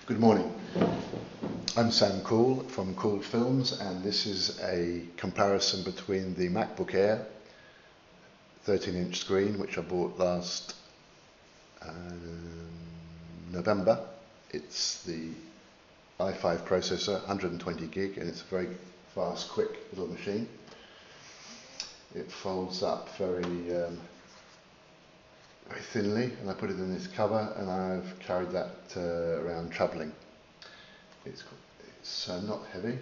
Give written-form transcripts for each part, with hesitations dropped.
Good morning. I'm Sam Coull from Coull Films, and this is a comparison between the MacBook Air 13-inch screen, which I bought last November. It's the i5 processor, 120 gig, and it's a very fast, quick little machine. It folds up very thinly, and I put it in this cover, and I've carried that around travelling. It's not heavy,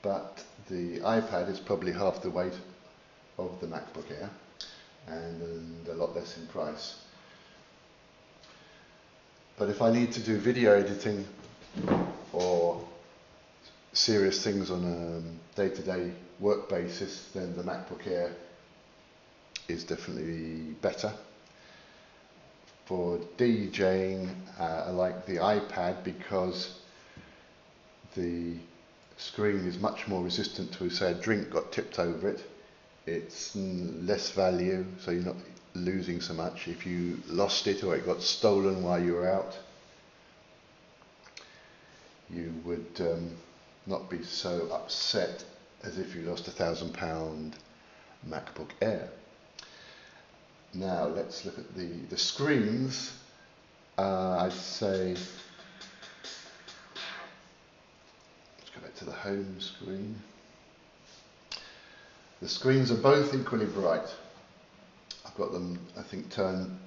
but the iPad is probably half the weight of the MacBook Air and a lot less in price. But if I need to do video editing or serious things on a day-to-day work basis, then the MacBook Air is definitely better. For DJing, I like the iPad because the screen is much more resistant to, say, a drink got tipped over it. It's less value, so you're not losing so much. If you lost it or it got stolen while you were out, you would not be so upset as if you lost £1,000 MacBook Air. Now let's look at the screens. I'd say, let's go back to the home screen. The screens are both equally bright. I've got them, I think, turned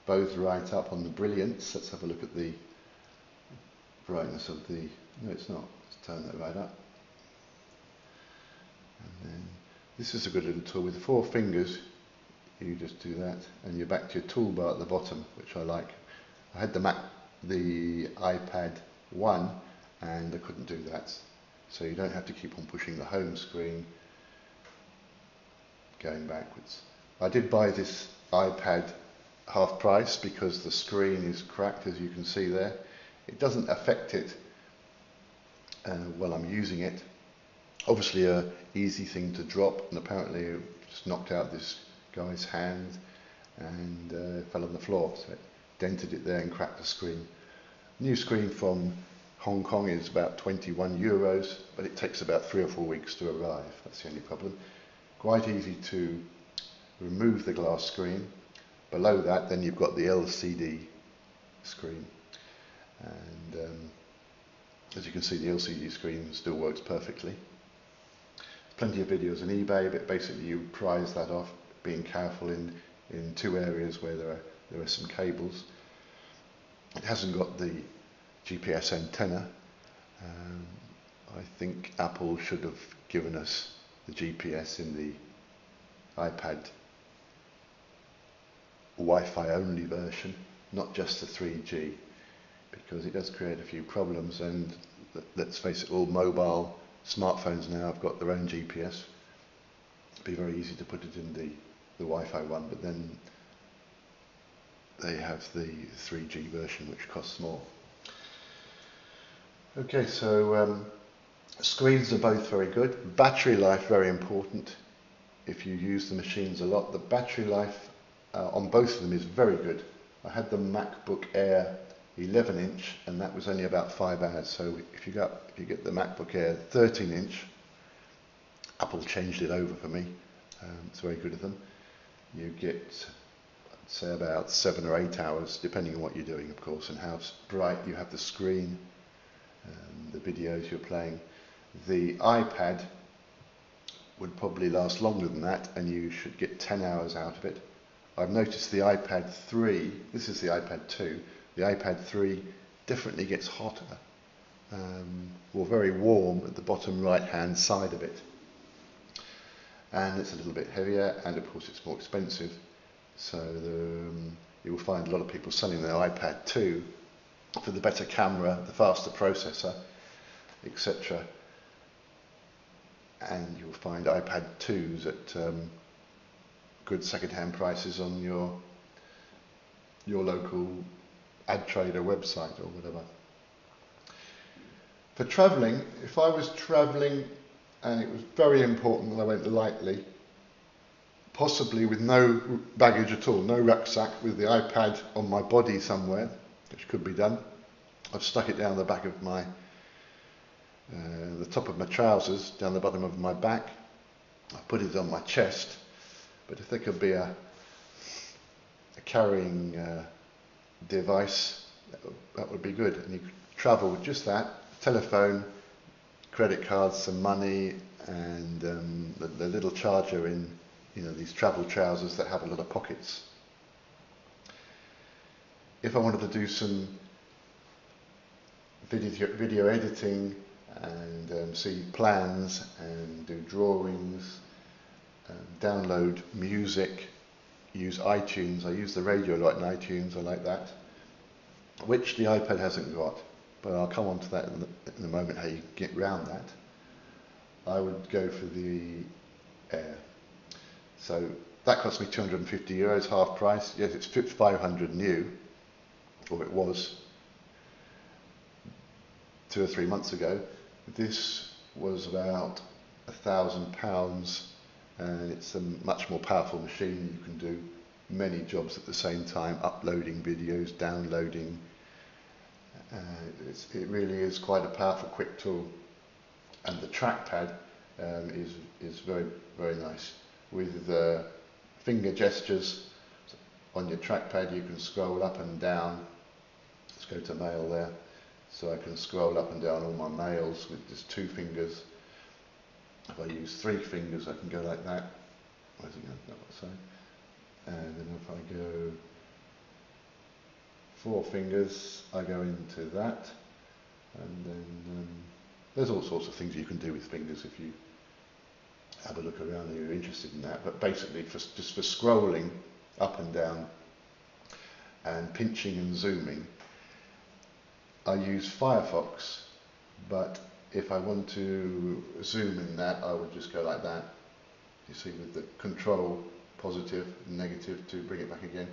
both right up on the brilliance. Let's have a look at the brightness of the, no it's not, let's turn that right up. And then this is a good little tool. With 4 fingers you just do that, and you're back to your toolbar at the bottom, which I like. I had the iPad 1 and I couldn't do that, so you don't have to keep on pushing the home screen going backwards. I did buy this iPad half price because the screen is cracked, as you can see there. It doesn't affect it while I'm using it. Obviously an easy thing to drop, and apparently it just knocked out this guy's hand and fell on the floor, so it dented it there and cracked the screen. New screen from Hong Kong is about €21, but it takes about 3 or 4 weeks to arrive. That's the only problem. Quite easy to remove the glass screen. Below that then you've got the LCD screen, and as you can see, the LCD screen still works perfectly. Plenty of videos on eBay, but basically you prise that off, being careful in 2 areas where there are some cables. It hasn't got the GPS antenna. I think Apple should have given us the GPS in the iPad Wi-Fi only version, not just the 3G, because it does create a few problems, and let's face it, all mobile smartphones now have got their own GPS. It'd be very easy to put it in the Wi-Fi one, but then they have the 3G version, which costs more. Okay, so screens are both very good. Battery life, very important. If you use the machines a lot, the battery life on both of them is very good. I had the MacBook Air 11-inch, and that was only about 5 hours. So if you get the MacBook Air 13-inch, Apple changed it over for me. It's very good of them. You get, I'd say, about 7 or 8 hours, depending on what you're doing, of course, and how bright you have the screen, the videos you're playing. The iPad would probably last longer than that, and you should get 10 hours out of it. I've noticed the iPad 3, this is the iPad 2, the iPad 3 definitely gets hotter, or very warm at the bottom right hand side of it. And it's a little bit heavier, and of course it's more expensive, so you will find a lot of people selling their iPad 2 for the better camera, the faster processor, etc. And you'll find iPad 2s at good second-hand prices on your local ad trader website or whatever. For travelling, if I was travelling and it was very important that I went lightly, possibly with no baggage at all, no rucksack, with the iPad on my body somewhere, which could be done, I've stuck it down the back of my, the top of my trousers, down the bottom of my back. I've put it on my chest, but if there could be a carrying device, that would be good. And you could travel with just that, telephone, credit cards, some money, and the little charger in, you know, these travel trousers that have a lot of pockets. If I wanted to do some video editing and see plans and do drawings, download music, use iTunes. I use the radio a lot in iTunes, I like that, which the iPad hasn't got, but I'll come on to that in a moment, how you get around that. I would go for the Air. So that cost me €250, half price. Yes, it's 500 new, or it was 2 or 3 months ago. This was about £1,000, and it's a much more powerful machine. You can do many jobs at the same time, uploading videos, downloading. It really is quite a powerful, quick tool. And the trackpad is very, very nice. With finger gestures on your trackpad, you can scroll up and down. Let's go to mail there. So I can scroll up and down all my mails with just 2 fingers. If I use 3 fingers, I can go like that. Where's it going? No, sorry. And then if I go 4 fingers, I go into that. And then there's all sorts of things you can do with fingers if you have a look around and you're interested in that. But basically, just for scrolling up and down and pinching and zooming, I use Firefox, but if I want to zoom in that, I would just go like that. You see, with the control, positive and negative to bring it back again.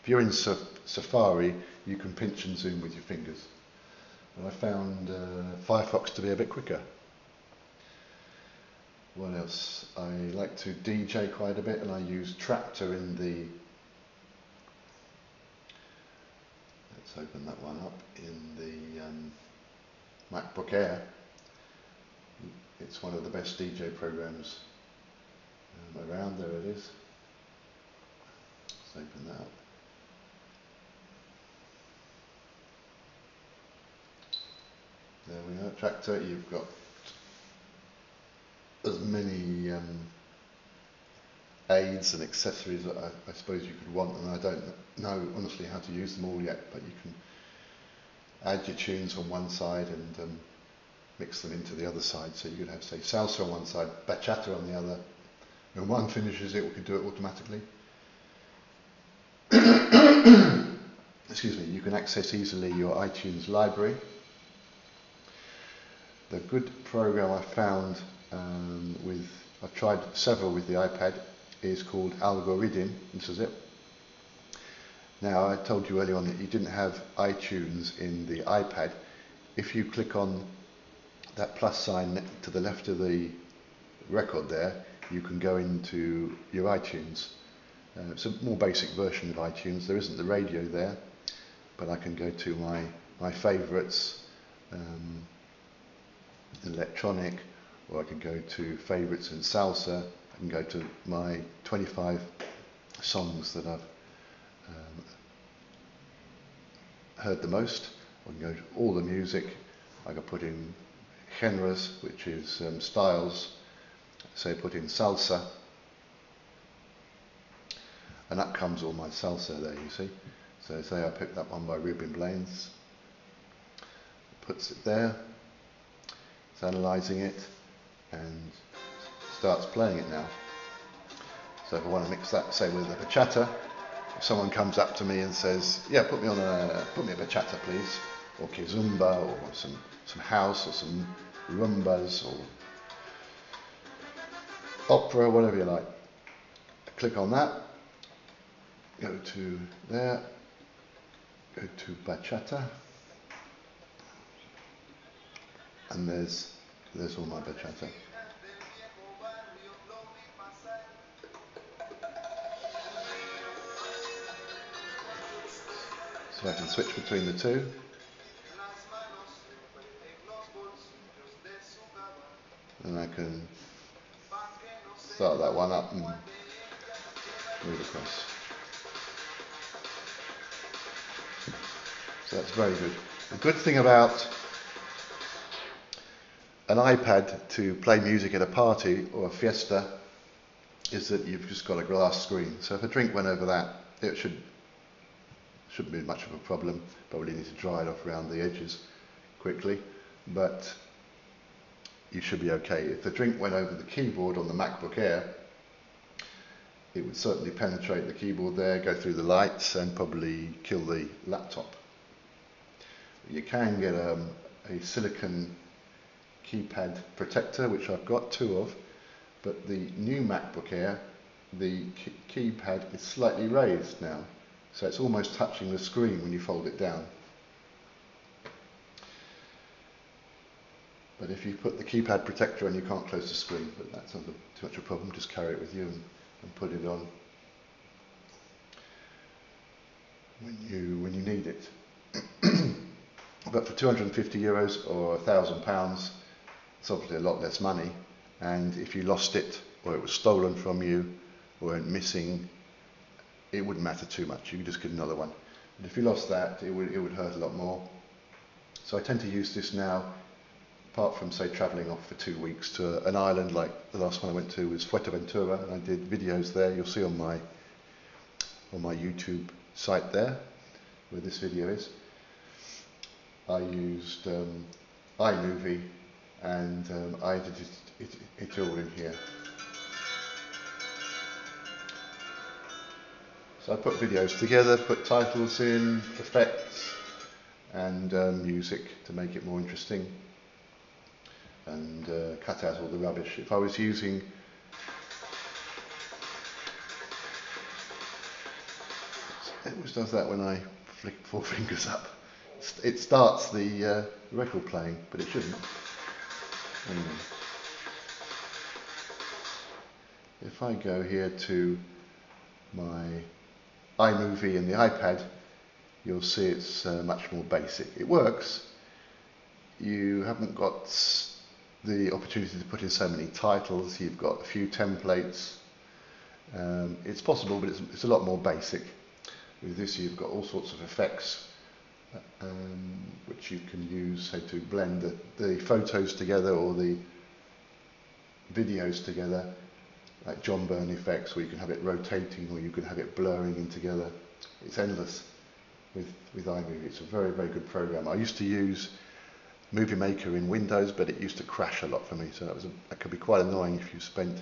If you're in Safari, you can pinch and zoom with your fingers. And I found Firefox to be a bit quicker. What else? I like to DJ quite a bit, and I use Tractor in the... Let's open that one up. In the MacBook Air. It's one of the best DJ programs around. There it is. Let's open that up. There we are, Tractor. You've got as many aids and accessories that I suppose you could want, and I don't know honestly how to use them all yet, but you can add your tunes on one side and mix them into the other side. So you could have, say, salsa on one side, bachata on the other. When one finishes it, we can do it automatically. Excuse me. You can access easily your iTunes library. The good program I found I've tried several with the iPad, is called Algorithm. This is it. Now, I told you earlier on that you didn't have iTunes in the iPad. If you click on that plus sign to the left of the record there, you can go into your iTunes. It's a more basic version of iTunes. There isn't the radio there, but I can go to my favourites, electronic, or I can go to favourites in salsa. I can go to my 25 songs that I've heard the most. I can go to all the music. I can put in genres, which is styles. Say put in salsa, and up comes all my salsa there, you see. So say I picked that one by Ruben Blades, puts it there, it's analysing it, and starts playing it now. So if I want to mix that, say, with a bachata, if someone comes up to me and says, yeah, put me a bachata please, or kizomba, or some house, or some rumbas, or opera, whatever you like. Click on that, go to there, go to bachata, and there's all my bachata. So I can switch between the two. And I can start that one up and move across. So that's very good. The good thing about an iPad to play music at a party or a fiesta is that you've just got a glass screen. So if a drink went over that, it shouldn't be much of a problem. Probably need to dry it off around the edges quickly, but you should be okay. If the drink went over the keyboard on the MacBook Air, it would certainly penetrate the keyboard there, go through the lights and probably kill the laptop. You can get a silicon keypad protector, which I've got 2 of, but the new MacBook Air, the keypad is slightly raised now, so it's almost touching the screen when you fold it down. But if you put the keypad protector on, you can't close the screen, but that's not too much of a problem. Just carry it with you and put it on when you need it. But for €250 or £1,000, it's obviously a lot less money, and if you lost it or it was stolen from you or went missing, it wouldn't matter too much. You could just get another one. But if you lost that, it would hurt a lot more. So I tend to use this now, apart from say travelling off for 2 weeks to an island, like the last one I went to was Fuerteventura, and I did videos there. You'll see on my YouTube site there where this video is. I used iMovie and I edited it all in here. So I put videos together, put titles in, effects and music to make it more interesting, and cut out all the rubbish. If I was using it always does that when I flick 4 fingers up. It starts the record playing, but it shouldn't. Anyway. If I go here to my iMovie in the iPad, you'll see it's much more basic. It works. You haven't got the opportunity to put in so many titles. You've got a few templates. It's possible, but it's a lot more basic. With this, you've got all sorts of effects which you can use, say, to blend the photos together or the videos together, like John Byrne effects, where you can have it rotating or you can have it blurring in together. It's endless with iMovie. It's a very, very good program. I used to use Movie Maker in Windows, but it used to crash a lot for me, so that could be quite annoying if you spent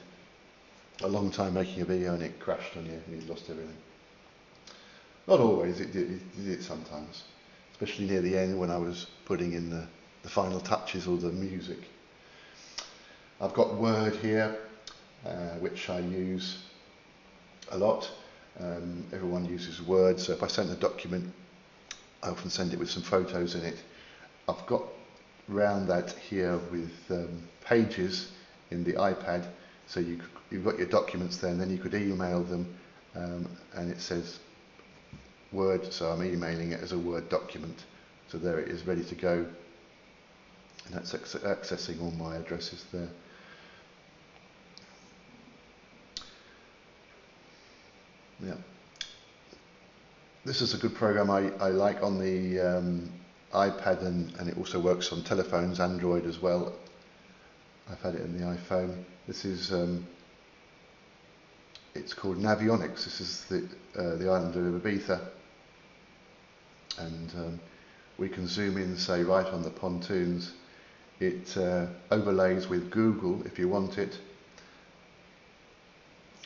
a long time making a video and it crashed on you and you lost everything. Not always, it did sometimes, especially near the end when I was putting in the final touches or the music. I've got Word here, which I use a lot. Everyone uses Word, so if I send a document, I often send it with some photos in it. I've got round that here with Pages in the iPad, so you've got your documents there, and then you could email them, and it says Word, so I'm emailing it as a Word document. So there it is, ready to go, and that's accessing all my addresses there. Yeah, this is a good program I like on the iPad, and it also works on telephones, Android as well. I've had it in the iPhone. This is it's called Navionics. This is the island of Ibiza, and we can zoom in, say, right on the pontoons. It overlays with Google if you want it.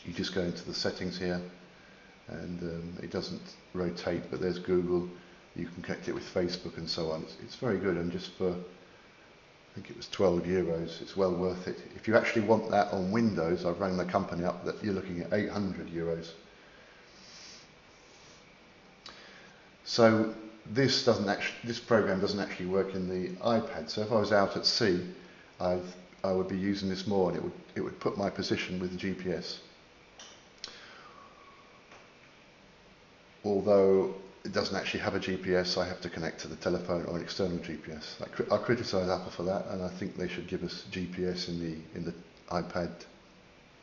You just go into the settings here, and it doesn't rotate, but there's Google. You can connect it with Facebook and so on. It's very good, and just for, I think it was €12, it's well worth it. If you actually want that on Windows, I've rang the company up, that you're looking at €800. So this program doesn't actually work in the iPad. So if I was out at sea, I would be using this more, and it would put my position with the GPS. Although it doesn't actually have a GPS. I have to connect to the telephone or an external GPS. I criticise Apple for that, and I think they should give us GPS in the iPad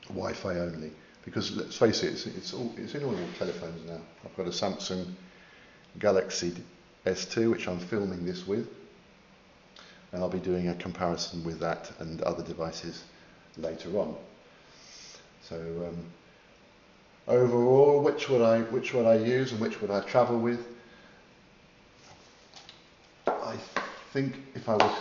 Wi-Fi only. Because let's face it, it's in all telephones now. I've got a Samsung Galaxy S2, which I'm filming this with, and I'll be doing a comparison with that and other devices later on. So overall, which would I use and which would I travel with? I think if I was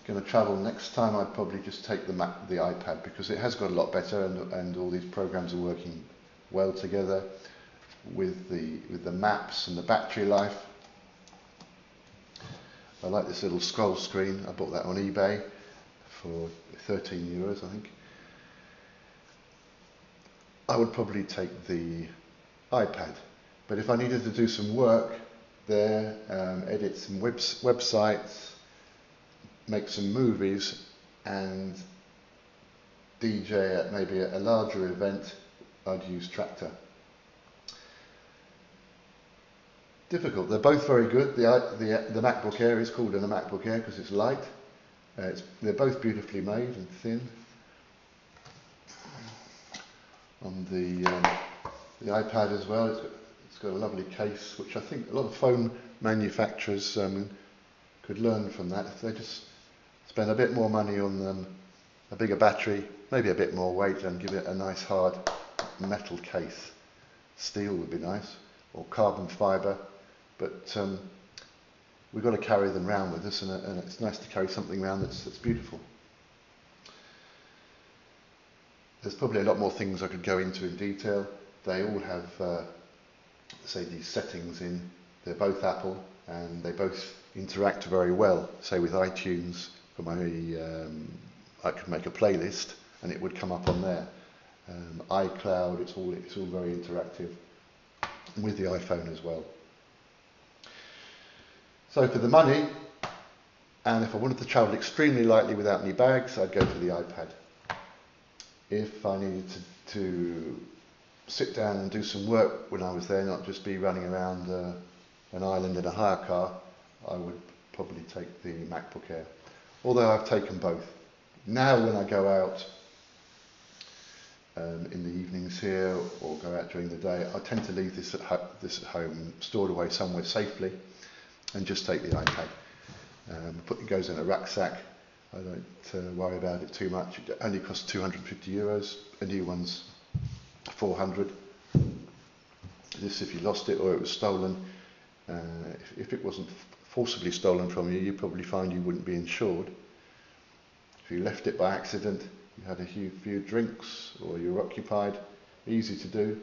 going to travel next time, I'd probably just take the iPad, because it has got a lot better, and all these programs are working well together with the maps and the battery life. I like this little scroll screen. I bought that on eBay for 13 euros, I think. I would probably take the iPad, but if I needed to do some work there, edit some websites, make some movies, and DJ at maybe a larger event, I'd use Tractor. Difficult. They're both very good. The MacBook Air is called a MacBook Air because it's light. They're both beautifully made and thin. On the iPad as well, it's got a lovely case, which I think a lot of phone manufacturers could learn from that. If they just spend a bit more money on a bigger battery, maybe a bit more weight, and give it a nice hard metal case. Steel would be nice, or carbon fibre, but we've got to carry them around with us, and it's nice to carry something around that's beautiful. There's probably a lot more things I could go into in detail. They all have, say, these settings in. They're both Apple, and they both interact very well. Say with iTunes, for my, I could make a playlist, and it would come up on there. iCloud, it's all very interactive, with the iPhone as well. So for the money, and if I wanted to travel extremely lightly without any bags, I'd go for the iPad. If I needed to sit down and do some work when I was there, not just be running around an island in a hire car, I would probably take the MacBook Air. Although I've taken both. Now when I go out in the evenings here, or go out during the day, I tend to leave this at home, stored away somewhere safely, and just take the iPad. It goes in a rucksack. I don't worry about it too much. It only costs 250 euros. A new one's 400. This, if you lost it or it was stolen, if it wasn't forcibly stolen from you, you'd probably find you wouldn't be insured. If you left it by accident, you had a few drinks, or you were occupied, easy to do,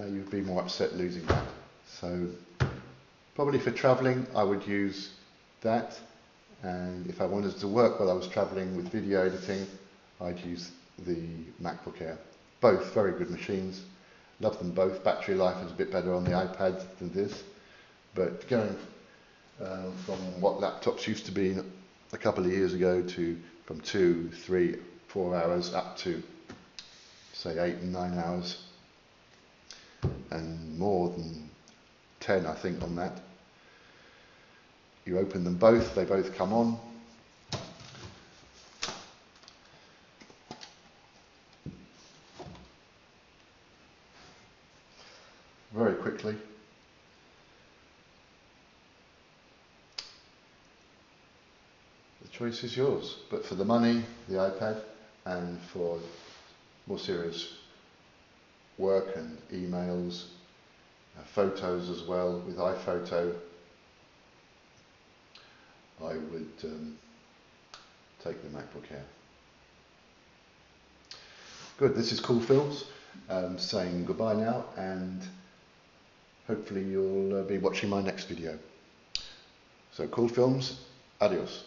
you'd be more upset losing that. So probably for travelling, I would use that, and if I wanted to work while I was travelling with video editing, I'd use the MacBook Air. Both very good machines, love them both. Battery life is a bit better on the iPad than this, but going from what laptops used to be a couple of years ago to from 2, 3, 4 hours up to say 8 and 9 hours, and more than 10 I think on that. You open them both, they both come on. Very quickly. The choice is yours, but for the money, the iPad, and for more serious work and emails, photos as well, with iPhoto, I would take the MacBook Air. Good, this is Cool Films, saying goodbye now, and hopefully you'll be watching my next video. So Cool Films, adios.